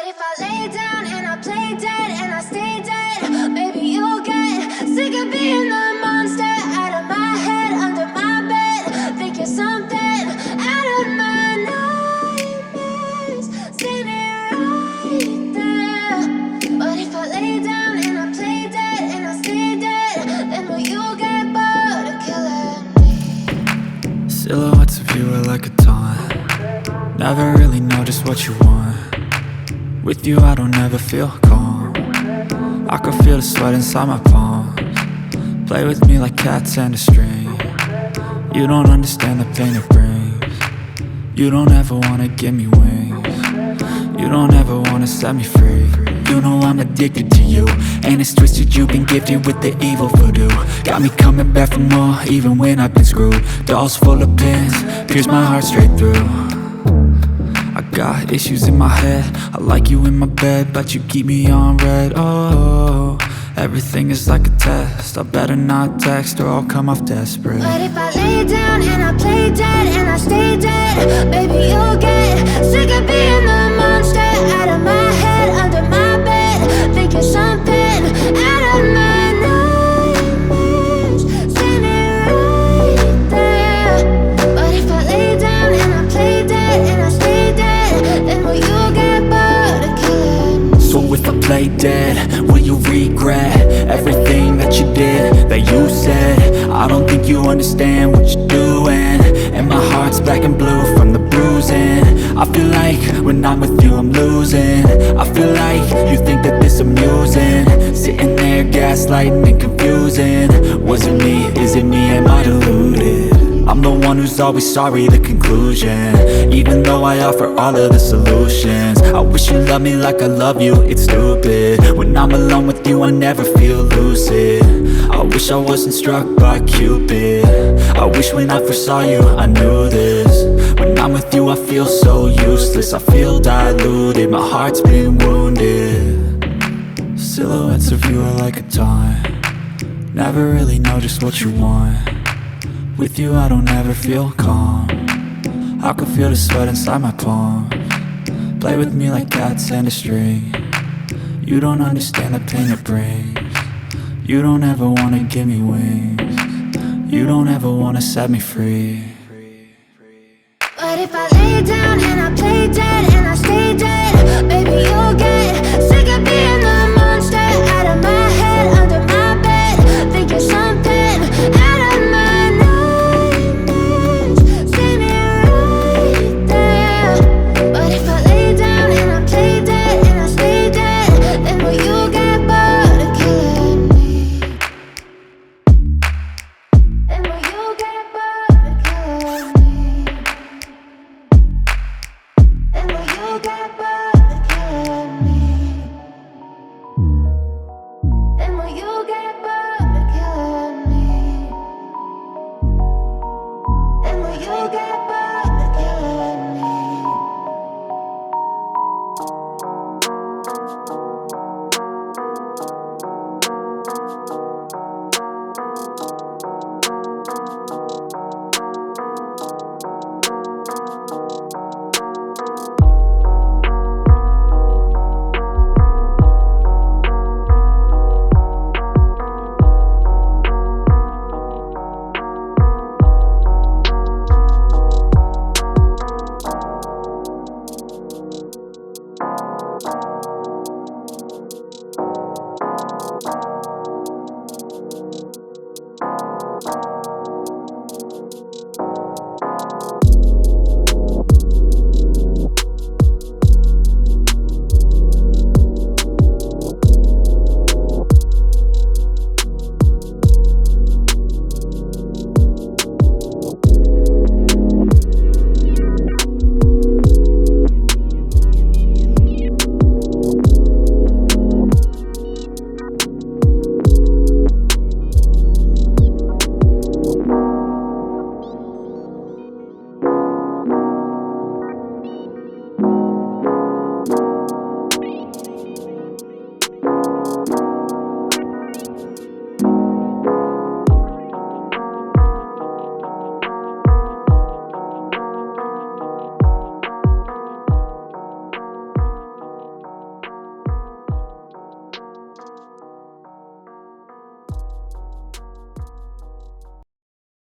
if I lay down and I play dead and I stay dead, maybe you'll get sick of being the monster out of my head, under my bed. Think you're something out of my nightmares, standing right there. But if I lay down and I play dead and I stay dead, then will you get bored of killing me? Silhouettes of you are like a taunt. Never really know just what you want. With you I don't ever feel calm. I can feel the sweat inside my palms. Play with me like cats and a string. You don't understand the pain it brings. You don't ever wanna give me wings. You don't ever wanna set me free. You know I'm addicted to you, and it's twisted, you've been gifted with the evil voodoo. Got me coming back for more, even when I've been screwed. Dolls full of pins, pierce my heart straight through. I got issues in my head, I like you in my bed, but you keep me on red. Oh, everything is like a test. I better not text or I'll come off desperate. But if I lay down and I play dead and I stay dead, baby you'll get sick of being the monster out of my head, under my bed. Think you're something out of my nightmares, standing right there. But if I lay down and I play dead and I stay dead, then will you get bored of killing me? So if I play dead, will you regret everything that you did, that you said? I don't think you understand what you're doing, and my heart's black and blue from the bruising. I feel like when I'm with you I'm losing. I feel like you think that this amusing, sitting there gaslighting and confusing. Was it me? Is it me? Am I deluded? I'm the one who's always sorry, the conclusion, even though I offer all of the solutions. I wish you loved me like I love you, it's stupid. When I'm alone with you I never feel lucid. I wish I wasn't struck by Cupid. I wish when I first saw you I knew this. When I'm with you I feel so useless, I feel diluted, my heart's been wounded. Silhouettes of you are like a taunt. Never really know just what you want. With you I don't ever feel calm. I can feel the sweat inside my palms. Play with me like cats and a string. You don't understand the pain it brings. You don't ever wanna give me wings. You don't ever wanna set me free. But if I lay down and I play dead and I stay dead, baby you'll get sick of being the monster out of my head, under my bed. Think you're something out of my nightmares, standing right there. But if I lay down and I play dead and I stay dead, then will you get bored of killing me? Then will you get bored of killing me? And will you get bored of killing me? And will you get bored of killing me? And will you get bored of killing me?